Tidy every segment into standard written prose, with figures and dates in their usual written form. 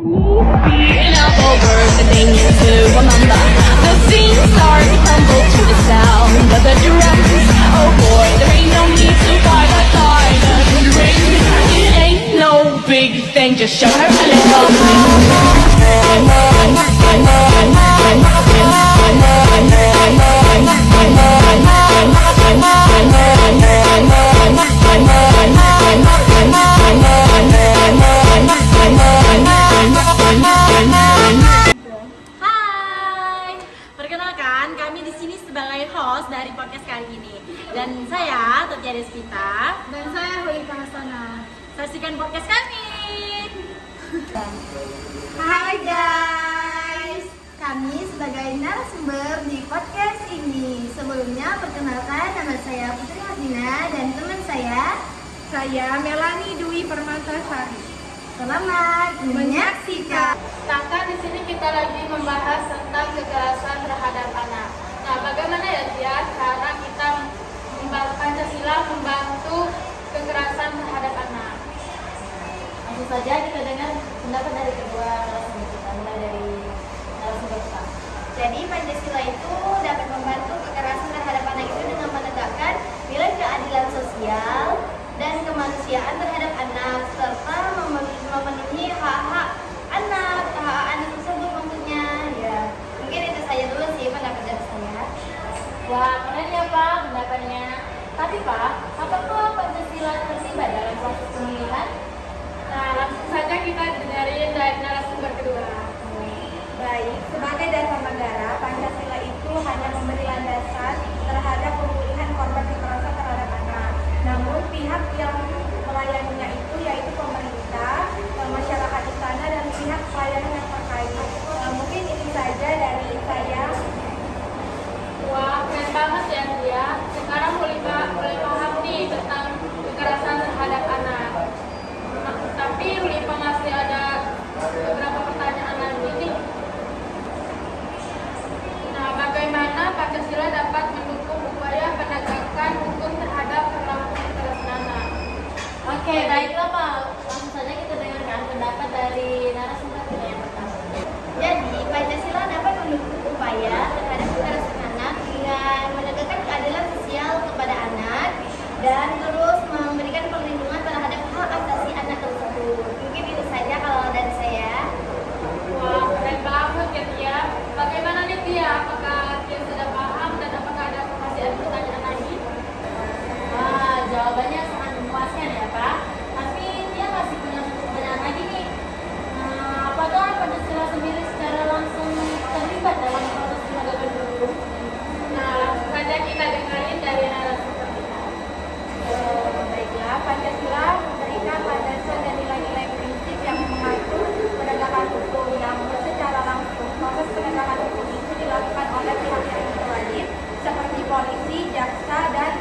Being up over the thing is to remember. The scene start to tumble to the sound of the drums. Oh boy, there ain't no need to fight the silent ring. It ain't no big thing, just show her a little Hai, perkenalkan kami di sini sebagai host dari podcast kali ini. Dan saya Tatia Despita. Dan saya Hulifah Hasanah. Saksikan podcast kami. Hai guys, kami sebagai narasumber di podcast ini. Sebelumnya perkenalkan, nama saya Putri Hardina dan teman saya Melani Dwi Permatasari. Selamat menyaksikan. Sedangkan di sini kita lagi membahas tentang kekerasan terhadap anak. Nah, bagaimana ya Tia cara kita Pancasila membantu kekerasan terhadap anak? Langsung saja kita dengar pendapat dari kedua narasumber kita, mulai dari narasumber kita. Jadi Pancasila itu dapat membantu kekerasan terhadap anak itu dengan menegakkan nilai keadilan sosial dan kemanusiaan terhadap anak serta memenuhi hak-hak anak tersebut maksudnya. Ya, mungkin itu saja dulu sih pendapat dari saya. Wah, keren ya Pak pendapatnya. Tapi Pak, apakah Pancasila terlibat dalam proses pemilihan? Nah, langsung saja kita dengerin dari narasumber kedua. Baik, sebagai dasar negara, Pancasila itu hanya memberi landasan terhadap pemulihan korban kekerasan terhadap anak. Namun pihak yang melayaninya itu yaitu pemerintah, masyarakat di sana dan pihak pelayanan yang terkait. Mungkin itu saja dari saya. Wah, keren banget ya Tia. Sekarang mulai paham nih tentang kekerasan terhadap anak. Nah, tapi Hulifah masih ada beberapa pertanyaan lagi nih. Nah, bagaimana Pancasila dapat mendukung upaya penegakan hukum terhadap perilaku kekerasan anak? Oke, baiklah Pak. Langsung saja kita dengarkan pendapat dari narasumber kita yang pertama. Jadi, Pancasila dapat mendukung upaya terhadap kekerasan anak dengan menegakkan keadilan sosial kepada anak dan terus memberikan perlindungan terhadap hak asasi anak tersebut. Mungkin itu saja kalau dari saya. Wah, keren banget ya Tia. Bagaimana nih Tia? Apakah Tia sudah paham dan apakah ada masih ada pertanyaan lagi? Wah, jawabannya sangat memuaskan ya Pak. Tapi dia masih punya satu pertanyaan lagi nih. Apakah Pancasila sendiri secara langsung terlibat dalam proses penegakan hukum? Nah, langsung saja kita dengerin dari narasumber kita. Baiklah, Pancasila memberikan landasan dan nilai-nilai prinsip yang mengatur penegakan hukum. Namun secara langsung proses penegakan hukum itu dilakukan oleh pihak yang berwajib seperti polisi, jaksa, dan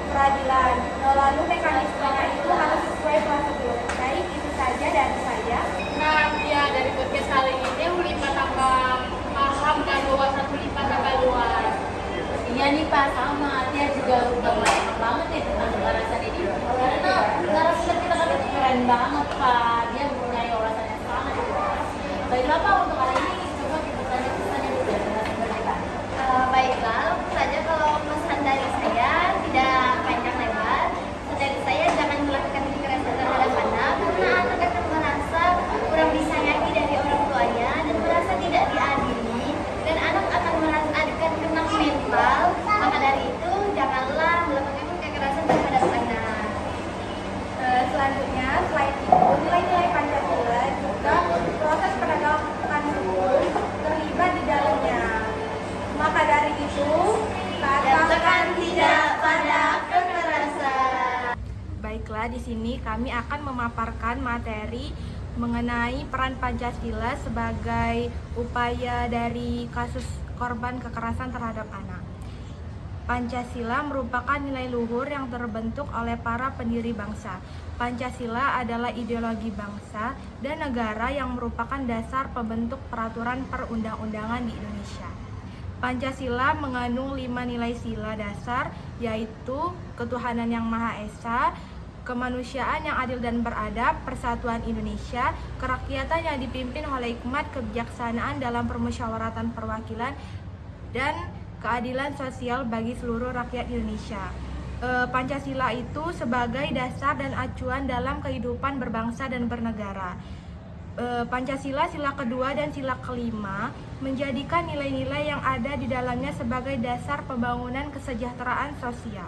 peradilan. Lalu mekanismenya itu harus sesuai prosedur. Baik, itu saja dari saya. Nah, Tia, dari podcast kali ini Hulifah tambah paham dan wawasan Hulifah tambah luas. Iya nih Pak, sama. Dia juga udah mulai banget nih tentang kekerasan ini. Karena narasumber kita kan itu keren banget Pak. Dia mempunyai wawasan yang sangat luas. Baiklah Pak, untuk kali ini coba kita tanya dulu ya narasumber kita. Baiklah, langsung saja kalau pesan dari saya tidak panjang lebar. Dari saya jangan melakukan kekerasan terhadap anak karena anak akan merasa kurang disayangi dari orang tuanya dan merasa tidak diadili dan anak akan merasa akan kena mental. Maka dari itu janganlah melakukan kekerasan terhadap anak. Selanjutnya, selain itu nilai-nilai Pancasila juga proses penegakan hukum terlibat di dalamnya. Maka dari itu, katakan tidak pada kekerasan. Baiklah, di sini kami akan memaparkan materi mengenai peran Pancasila sebagai upaya dari kasus korban kekerasan terhadap anak. Pancasila merupakan nilai luhur yang terbentuk oleh para pendiri bangsa. Pancasila adalah ideologi bangsa dan negara yang merupakan dasar pembentuk peraturan perundang-undangan di Indonesia. Pancasila mengandung 5 nilai sila dasar, yaitu ketuhanan yang Maha Esa, kemanusiaan yang adil dan beradab, persatuan Indonesia, kerakyatan yang dipimpin oleh hikmat kebijaksanaan dalam permusyawaratan perwakilan, dan keadilan sosial bagi seluruh rakyat Indonesia. Pancasila itu sebagai dasar dan acuan dalam kehidupan berbangsa dan bernegara. Pancasila, sila kedua dan sila kelima menjadikan nilai-nilai yang ada di dalamnya sebagai dasar pembangunan kesejahteraan sosial.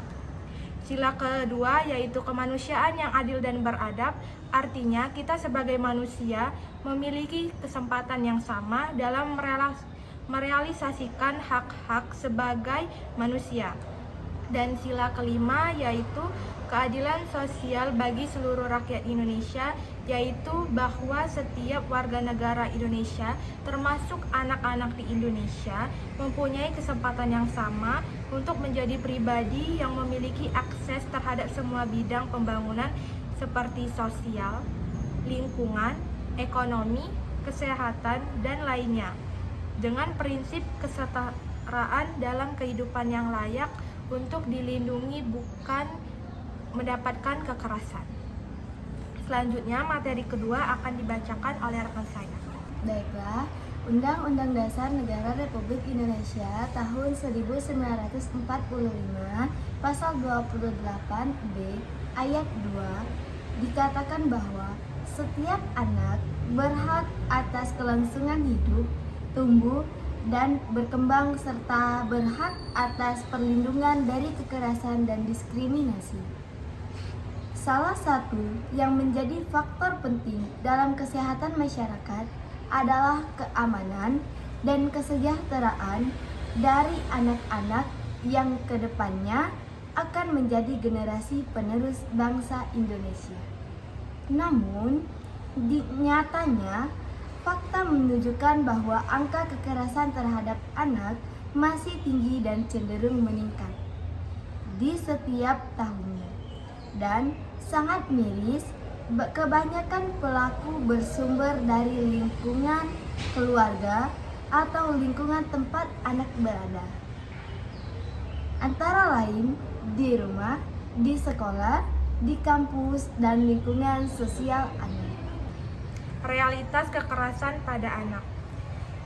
Sila kedua yaitu kemanusiaan yang adil dan beradab, artinya kita sebagai manusia memiliki kesempatan yang sama dalam merealisasikan hak-hak sebagai manusia. Dan sila kelima yaitu keadilan sosial bagi seluruh rakyat Indonesia, yaitu bahwa setiap warga negara Indonesia, termasuk anak-anak di Indonesia, mempunyai kesempatan yang sama untuk menjadi pribadi yang memiliki akses terhadap semua bidang pembangunan seperti sosial, lingkungan, ekonomi, kesehatan, dan lainnya, dengan prinsip kesetaraan dalam kehidupan yang layak untuk dilindungi, bukan mendapatkan kekerasan. Selanjutnya, materi kedua akan dibacakan oleh rekan saya. Baiklah, Undang-Undang Dasar Negara Republik Indonesia tahun 1945 Pasal 28B Ayat 2 dikatakan bahwa setiap anak berhak atas kelangsungan hidup, tumbuh, dan berkembang serta berhak atas perlindungan dari kekerasan dan diskriminasi. Salah satu yang menjadi faktor penting dalam kesehatan masyarakat adalah keamanan dan kesejahteraan dari anak-anak yang kedepannya akan menjadi generasi penerus bangsa Indonesia. Namun, nyatanya fakta menunjukkan bahwa angka kekerasan terhadap anak masih tinggi dan cenderung meningkat di setiap tahunnya. Dan sangat miris, kebanyakan pelaku bersumber dari lingkungan keluarga atau lingkungan tempat anak berada. Antara lain di rumah, di sekolah, di kampus, dan lingkungan sosial anak. Realitas kekerasan pada anak.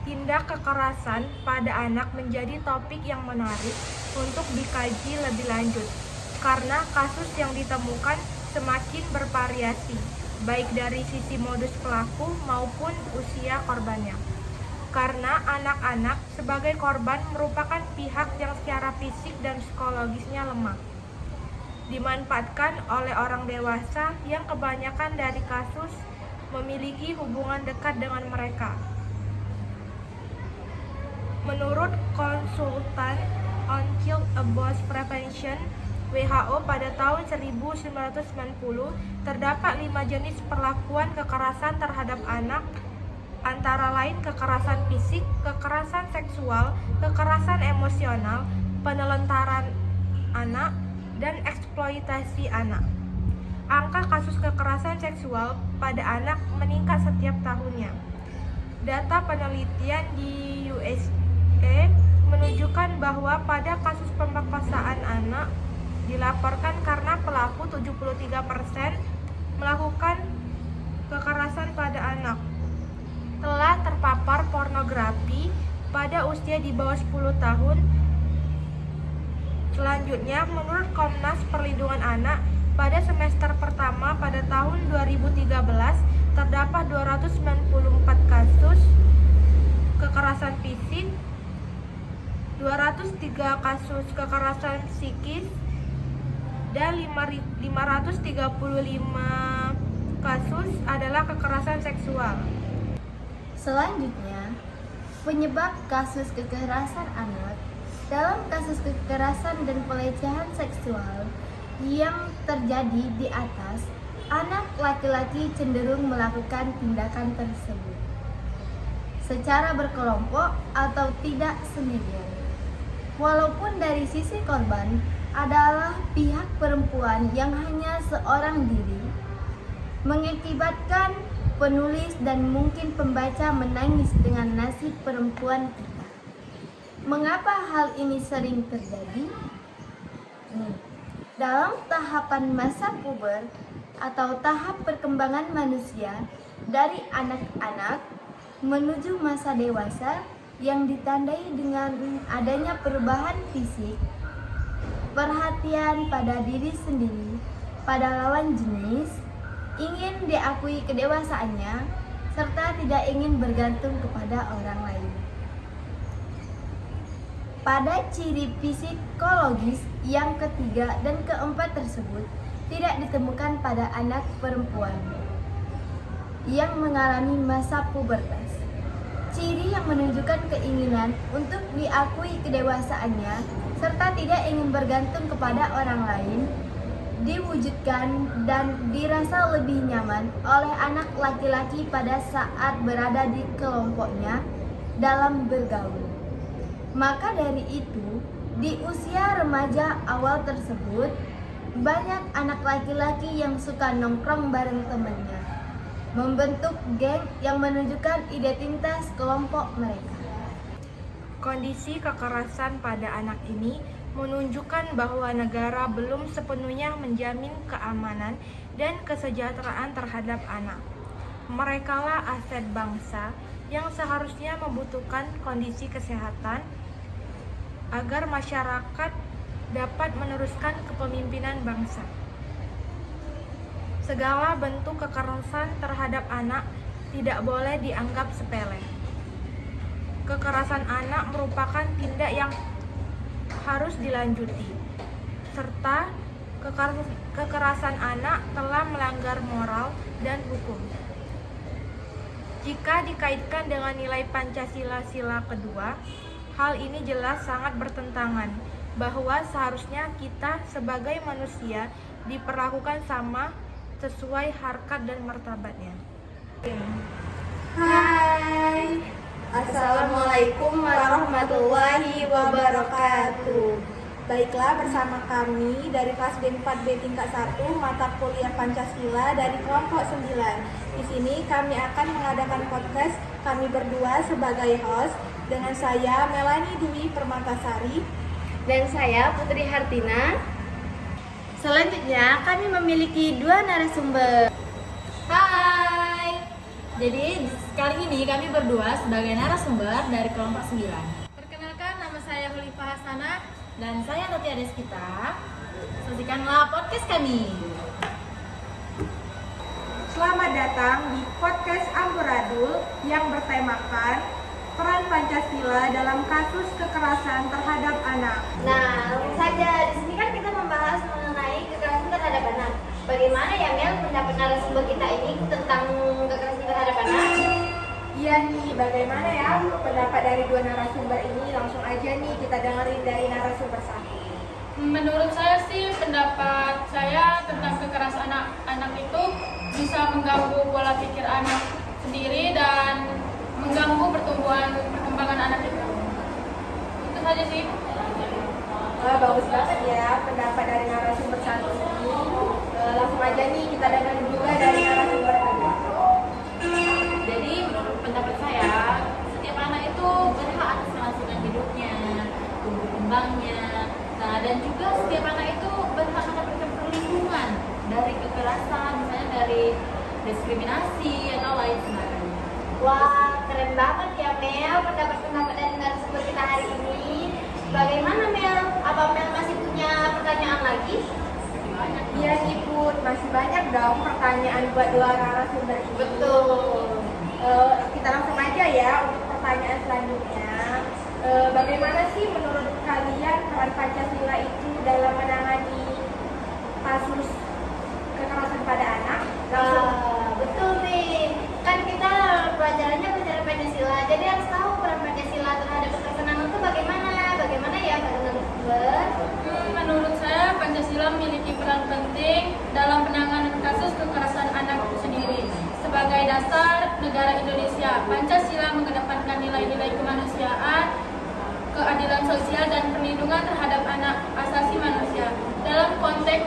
Tindak kekerasan pada anak menjadi topik yang menarik untuk dikaji lebih lanjut karena kasus yang ditemukan semakin bervariasi, baik dari sisi modus pelaku maupun usia korbannya. Karena anak-anak sebagai korban merupakan pihak yang secara fisik dan psikologisnya lemah, dimanfaatkan oleh orang dewasa yang kebanyakan dari kasus memiliki hubungan dekat dengan mereka. Menurut konsultan on Child Abuse Prevention WHO pada tahun 1990, terdapat 5 jenis perlakuan kekerasan terhadap anak, antara lain kekerasan fisik, kekerasan seksual, kekerasan emosional, penelantaran anak, dan eksploitasi anak. Angka kasus kekerasan seksual pada anak meningkat setiap tahunnya. Data penelitian di USA menunjukkan bahwa pada kasus pemerkosaan anak dilaporkan karena pelaku 73% melakukan kekerasan pada anak telah terpapar pornografi pada usia di bawah 10 tahun. Selanjutnya, menurut Komnas Perlindungan Anak, pada semester pertama pada tahun 2013 terdapat 294 kasus kekerasan fisik, 203 kasus kekerasan psikis, dan 535 kasus adalah kekerasan seksual. Selanjutnya, penyebab kasus kekerasan anak. Dalam kasus kekerasan dan pelecehan seksual yang terjadi di atas, anak laki-laki cenderung melakukan tindakan tersebut secara berkelompok atau tidak sendirian. Walaupun dari sisi korban adalah pihak perempuan yang hanya seorang diri, mengakibatkan penulis dan mungkin pembaca menangis dengan nasib perempuan kita. Mengapa hal ini sering terjadi? Dalam tahapan masa puber, atau tahap perkembangan manusia dari anak-anak menuju masa dewasa yang ditandai dengan adanya perubahan fisik, perhatian pada diri sendiri, pada lawan jenis, ingin diakui kedewasaannya, serta tidak ingin bergantung kepada orang lain. Pada ciri psikologis yang ketiga dan keempat tersebut tidak ditemukan pada anak perempuan yang mengalami masa pubertas. Ciri yang menunjukkan keinginan untuk diakui kedewasaannya serta tidak ingin bergantung kepada orang lain diwujudkan dan dirasa lebih nyaman oleh anak laki-laki pada saat berada di kelompoknya dalam bergaul. Maka dari itu, di usia remaja awal tersebut, banyak anak laki-laki yang suka nongkrong bareng temannya, membentuk geng yang menunjukkan identitas kelompok mereka. Kondisi kekerasan pada anak ini menunjukkan bahwa negara belum sepenuhnya menjamin keamanan dan kesejahteraan terhadap anak. Merekalah aset bangsa yang seharusnya membutuhkan kondisi kesehatan agar masyarakat dapat meneruskan kepemimpinan bangsa. Segala bentuk kekerasan terhadap anak tidak boleh dianggap sepele. Kekerasan anak merupakan tindak yang harus dilanjuti, serta kekerasan anak telah melanggar moral dan hukum. Jika dikaitkan dengan nilai Pancasila sila kedua, hal ini jelas sangat bertentangan bahwa seharusnya kita sebagai manusia diperlakukan sama sesuai harkat dan martabatnya. Hai, Assalamualaikum warahmatullahi wabarakatuh. Baiklah, bersama kami dari kelas D4B tingkat 1 mata kuliah Pancasila dari kelompok 9. Di sini kami akan mengadakan podcast kami berdua sebagai host dengan saya Melanie Dwi Permatasari Dan saya Putri Hartina. Selanjutnya kami memiliki dua narasumber. Hai. Jadi kali ini kami berdua sebagai narasumber dari kelompok 9. Perkenalkan, nama saya Hulifah Hasanah. Dan saya Tatia Deskita. Saksikanlah podcast kami. Selamat datang di podcast Amburadul yang bertemakan peran Pancasila dalam kasus kekerasan terhadap anak. Nah, langsung saja. Di sini kan kita membahas mengenai kekerasan terhadap anak. Bagaimana ya Mel pendapat narasumber kita ini tentang kekerasan terhadap anak? Iya nih, bagaimana ya pendapat dari dua narasumber ini? Langsung aja nih kita dengerin dari narasumber satu. Menurut saya sih, pendapat saya tentang kekerasan anak itu bisa mengganggu pola pikir anak sendiri dan mengganggu perkembangan anak itu. Itu saja sih. Wah, bagus banget ya pendapat dari narasumber satu ini. Langsung aja nih kita dengerin juga dari narasumber kedua. Jadi menurut pendapat saya, setiap anak itu berhak atas kelangsungan hidupnya, tumbuh kembangnya. Nah, dan juga setiap anak itu berhak mendapatkan perlindungan dari kekerasan, misalnya dari diskriminasi atau lain sebagainya. Wah, keren banget ya Mel pendapat-pendapat dari narasumber kita hari ini. Bagaimana Mel? Apa Mel masih punya pertanyaan lagi? Iya nih Put, masih banyak dong pertanyaan buat dua narasumber ini. Betul. Kita langsung aja ya untuk pertanyaan selanjutnya. Bagaimana sih menurut kalian peran Pancasila itu dalam menangani kasus kekerasan pada anak? Betul nih. Kan kita pelajarannya pelajaran Pancasila. Jadi harus tahu peran Pancasila terhadap kekerasan anak itu bagaimana? Bagaimana ya para narasumber? Menurut saya, Pancasila memiliki peran penting dalam penanganan kasus kekerasan anak itu sendiri. Sebagai dasar negara Indonesia, Pancasila mengedepankan nilai-nilai kemanusiaan, keadilan sosial, dan perlindungan terhadap anak asasi manusia. Dalam konteks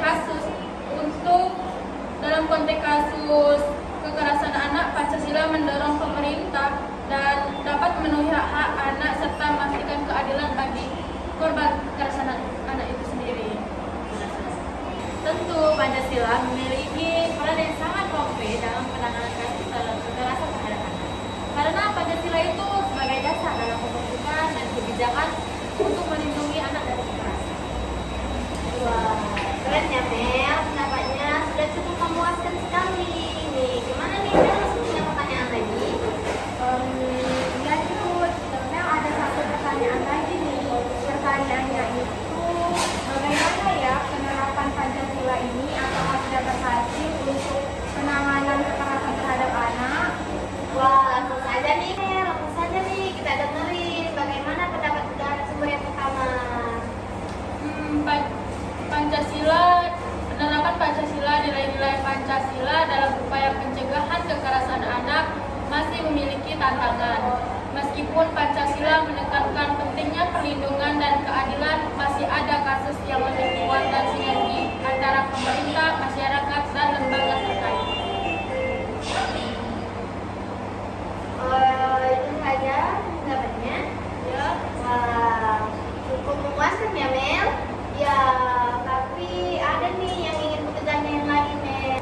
kasus kekerasan anak, Pancasila mendorong pemerintah dan dapat memenuhi hak anak serta memastikan keadilan bagi korban kekerasan anak itu sendiri. Tentu Pancasila memiliki peran yang sangat konkret dalam penanganan kasus kekerasan terhadap anak. Karena Pancasila itu sebagai dasar dalam pembentukan dan kebijakan untuk melindungi anak dari kekerasan. Wah, keren ya Mel, pendapatnya sudah cukup memuaskan sekali. Nih, gimana nih Mel? Masih punya pertanyaan lagi? Ya Cut, Mel ada satu pertanyaan lagi nih. Pertanyaannya itu, bagaimana ya penerapan Pancasila ini apakah sudah berhasil untuk penanganan kekerasan terhadap anak? Wah, langsung saja nih Mel, langsung saja nih kita dengerin bagaimana pendapat sumber yang pertama. Penerapan Pancasila, nilai-nilai Pancasila dalam upaya pencegahan kekerasan anak masih memiliki tantangan. Meskipun Pancasila menekankan pentingnya perlindungan dan keadilan, masih ada kasus yang membuat dan sinergi antara pemerintah, masyarakat, dan lembaga terkait. Itu saja pendapatnya. Ya, Wah, cukup memuaskan ya Mel. Ya, tapi ada nih yang ingin bertanya yang lain Mel.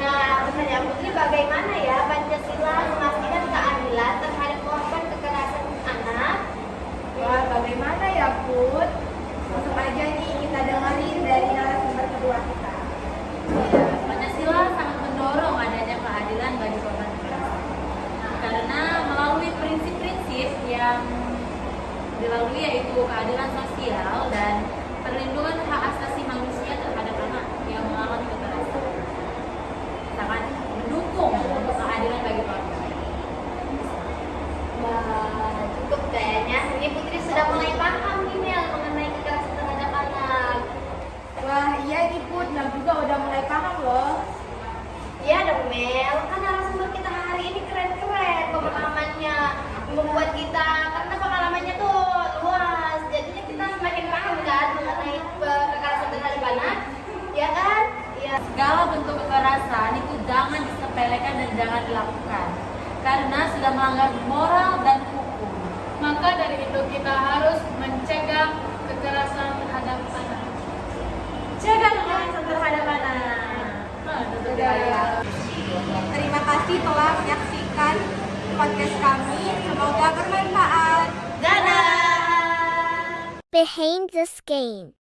Nah, pertanyaan Putri, bagaimana ya Pancasila memastikan keadilan terhadap korban kekerasan anak? Wah, bagaimana ya Put? Langsung aja nih kita dengerin dari narasumber kedua kita. Pancasila sangat mendorong adanya keadilan bagi korban kekerasan. Karena melalui prinsip-prinsip yang dilalui yaitu keadilan sosial dan perlindungan hak asasi manusia terhadap anak yang mengalami kekerasan. Sangat mendukung untuk keadilan bagi korban. Wah, cukup kayaknya. Ini Putri sudah mulai paham nih Mel mengenai kekerasan terhadap anak. Wah, iya nih Put, Mel juga udah mulai paham loh. Iya dong Mel, kan narasumber kita hari ini keren-keren pengalamannya membuat kita, karena pengalamannya tuh luas, jadinya kita semakin paham kan mengenai kekerasan terhadap anak, ya kan? Iya. Segala bentuk kekerasan itu jangan disepelekan dan jangan dilakukan karena sudah melanggar moral dan hukum. maka dari itu kita harus mencegah kekerasan terhadap anak. Cegah kekerasan terhadap anak. Terima kasih telah menyaksikan podcast kami. Semoga bermanfaat. Dadah! Behind the Scene.